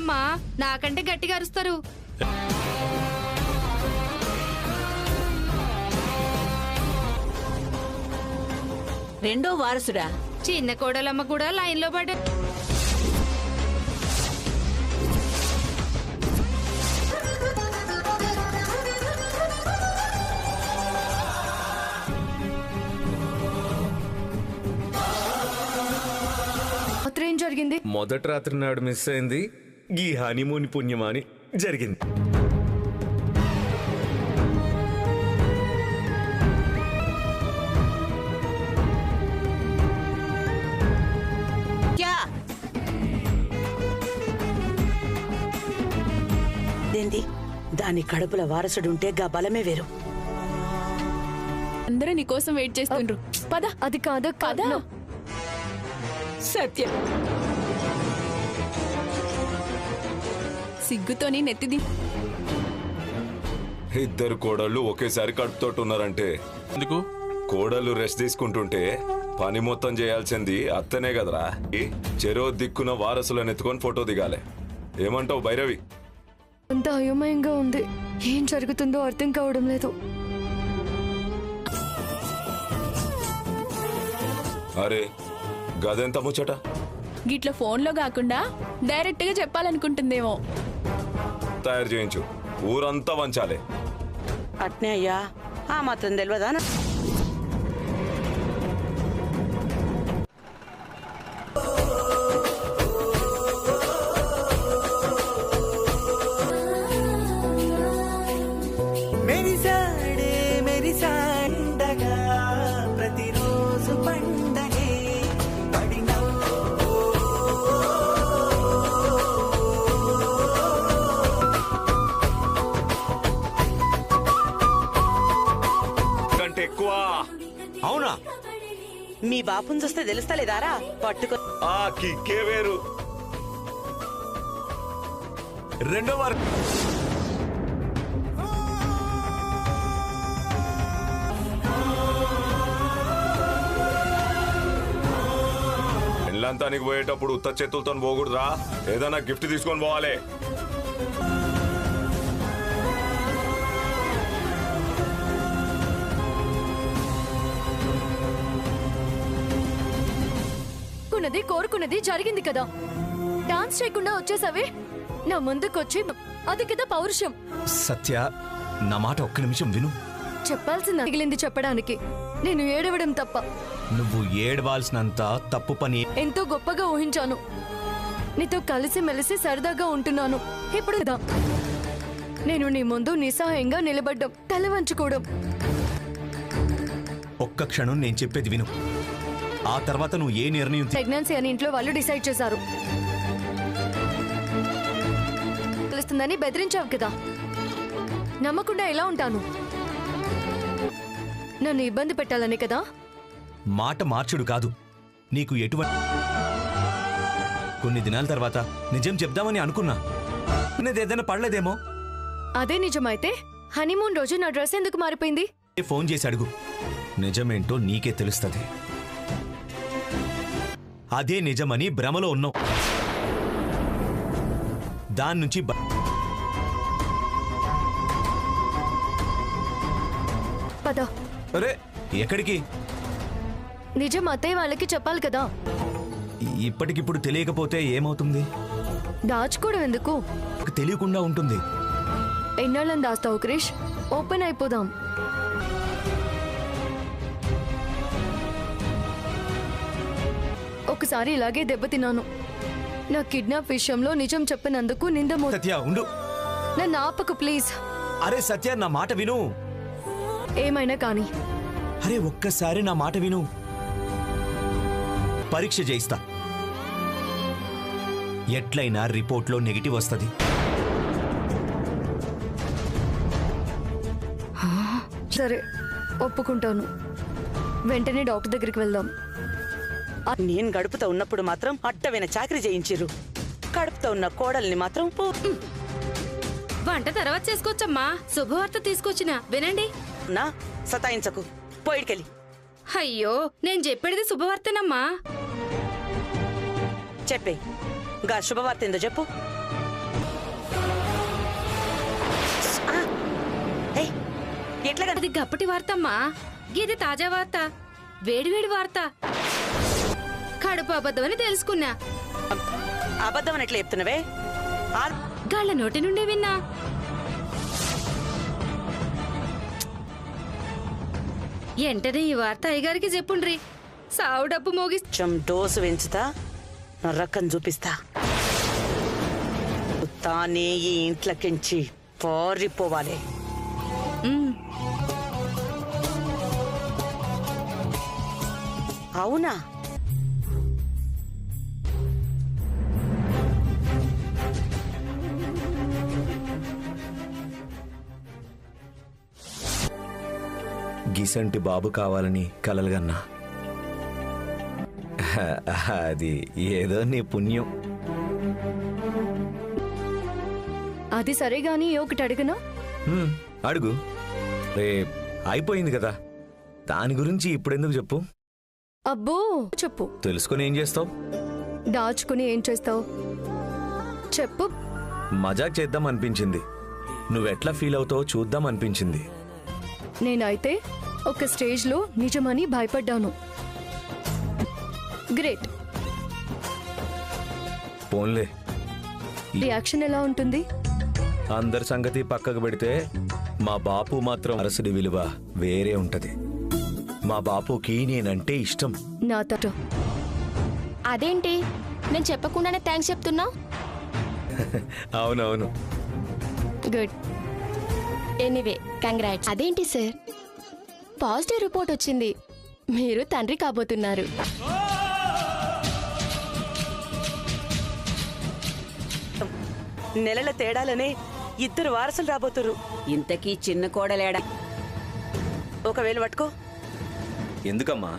కోడలమ్మా నాకంటే గట్టిగా అరుస్తారు. రెండో వారసుడా? చిన్న కోడలమ్మ కూడా లైన్ లో పడ్డ. ఏం జరిగింది? మొదటి రాత్రి నాడు మిస్ అయింది. ఈ హనీమూన్ పుణ్యమాని జరిగింది. దాని కడుపుల వారసుడుంటే గా బలమే వేరు. అందరూ నీకోసం వెయిట్ చేస్తుండ్రు. పద. అది కాదు కదా. సత్యం సిగ్గుతోని నెత్తిది. ఇద్దరు కోడళ్ళు ఒకేసారి కడుపుతోటున్నారంటే ఎందుకు? కోడళ్ళు రెస్ట్ తీసుకుంటుంటే పని మొత్తం చేయాల్సింది అత్తనే కదరా. చెరో దిక్కున వారసులను ఎత్తుకొని ఫోటో దిగాలే. ఏమంటావు భైరవి? అంత అయోమయంగా ఉంది. ఏం జరుగుతుందో అర్థం కావడం లేదు. అరే గదెంత ముచ్చట? గిట్ల ఫోన్లో కాకుండా డైరెక్ట్ గా చెప్పాలనుకుంటుందేమో. తయారు చేయించు, ఊరంతా వంచాలే. అట్నే అయ్యా, ఆ మాత్రం తెలియదా? అవునా? మీ బాపుని చూస్తే తెలుస్తలేదారా? పట్టుకో. ఆ కిక్కే వేరు. రెండో వారం పెళ్ళంతానికి పోయేటప్పుడు ఉత్త చేతులతో పోకూడదురా. ఏదైనా గిఫ్ట్ తీసుకొని పోవాలి. కోరుకున్నది జరిగింది కదా. డాన్స్ చేయకుండా వచ్చేసావే నా ముందుకొచ్చి. అది కదా పౌరుషం. సత్య, నా మాట ఒక్క నిమిషం విను. చెప్పాల్సింది మిగిలింది చెప్పడానికి. నేను ఏడవడం తప్ప. నువ్వు ఏడవాల్సినంత తప్పు పని. ఎంతో గొప్పగా ఊహించాను. నీతో కలిసి మెలిసి సరదాగా ఉంటున్నాను. ఇప్పుడు నేను నీ ముందు నిస్సహాయంగా నిలబడ్డం, తల వంచుకోవడం. ఒక్క క్షణం నేను చెప్పేది విను. ఆ తర్వాత నువ్వు ఏ నిర్ణయం. ప్రెగ్నెన్సీ అని ఇంట్లో వాళ్ళు డిసైడ్ చేశారు. తెలుస్తుందని బెదిరించావు కదా. నమ్మకుండా ఎలా ఉంటాను? నన్ను ఇబ్బంది పెట్టాలని కదా. మాట మార్చుడు కాదు. నీకు ఎటువంటి కొన్ని దినాల తర్వాత నిజం చెప్దామని అనుకున్నా. ఏదైనా పడలేదేమో. అదే నిజమైతే హనీమూన్ రోజు నా డ్రెస్ ఎందుకు మారిపోయింది? ఫోన్ చేసి అడుగు. నిజమేంటో నీకే తెలుస్తుంది. అదే నిజమని భ్రమలో ఉన్నావు. దాని నుంచి పద. అరే ఎక్కడికి? నిజం అత్తయ్య వాళ్ళకి చెప్పాలి కదా. ఇప్పటికిప్పుడు తెలియకపోతే ఏమవుతుంది? దాచుకోవడం ఎందుకు? తెలియకుండా ఉంటుంది. ఎన్నాళ్ళని దాస్తావు క్రిష్? ఓపెన్ అయిపోదాం. ఒకసారి ఇలాగే దెబ్బతిన్నాను. నా కిడ్నాప్ విషయంలో నిజం చెప్పినందుకు నింద. సత్య ఉండు. నన్ను ఆపకు ప్లీజ్. అరే సత్య, నా మాట విను. ఏమైనా కానీ. అరే ఒక్కసారి నా మాట విను. పరీక్ష చేయిస్తా. ఎట్లయినా రిపోర్ట్లో నెగిటివ్ వస్తుంది. సరే ఒప్పుకుంటాను. వెంటనే డాక్టర్ దగ్గరికి వెళ్దాం. నేను గడుపుతో ఉన్నప్పుడు మాత్రం అట్టవైన చాకరీ చేయించిర్రు. కడుపుతో ఉన్న కోడల్ని మాత్రం వంట తర్వాత చేసుకోవచ్చమ్మా. శుభవార్త తీసుకొచ్చిన వినండి. నా సతాయించకు, పోయిడికెళ్ళి. అయ్యో, నేను చెప్పేది శుభవార్తనమ్మా. చెప్పే, గా శుభవార్త ఏందో చెప్పు. ఎట్లా అది గప్పటి వార్త అమ్మా, ఇది తాజా వార్త, వేడివేడి వార్త. కడుపు అబద్ధమని తెలుసుకున్నా. అబద్ధం అని ఎట్లా చెప్తున్నావే? గాళ్ళ నోటి నుండి విన్నా. ఎంటనే ఈ వార్త అయ్యగారికి చెప్పుండ్రి, సావు డప్పు మోగిస్తా. కొంచెం డోసు పెంచుతా, నా రకం చూపిస్తా. తానే ఈ ఇంట్లోకించి పారిపోవాలి. అవునా? గిసంటి బాబు కావాలని కలలుగన్నా. అది ఏదో నీ పుణ్యం. అది సరే గాని ఒకటి అడిగనా? అడుగు. రే, అయిపోయింది కదా, దాని గురించి ఇప్పుడెందుకు చెప్పు. అబ్బో చెప్పు. తెలుసుకొని ఏం చేస్తావు? దాచుకుని ఏం చేస్తావు చెప్పు. మజాక్ చేద్దాం అనిపించింది, నువ్వెట్లా ఫీల్ అవుతావో చూద్దాం అనిపించింది. నేనైతే ఒక స్టేజ్లో నిజమని భయపడ్డాను. గ్రేట్. పోన్లే, రియాక్షన్ ఎలా ఉంటుంది? అందరి సంగతి పక్కకు పెడితే మా బాపు మాత్రం అరసుడి విలువ వేరే ఉంటది. మా బాపుకి నేనంటే ఇష్టం. నాతో అదేంటి నేను చెప్పకుండానే థ్యాంక్స్ చెప్తున్నా? అవునవును. గుడ్. Anyway congrats. అదేంటి సార్, పాజిటివ్ రిపోర్ట్ వచ్చింది, మీరు తండ్రి కాబోతున్నారు. నెలల తేడాలనే ఇద్దరు వారసులు రాబోతురు. ఇంతకీ చిన్న కోడలేడా? ఒకవేళ పట్టుకో. ఎందుకమ్మా?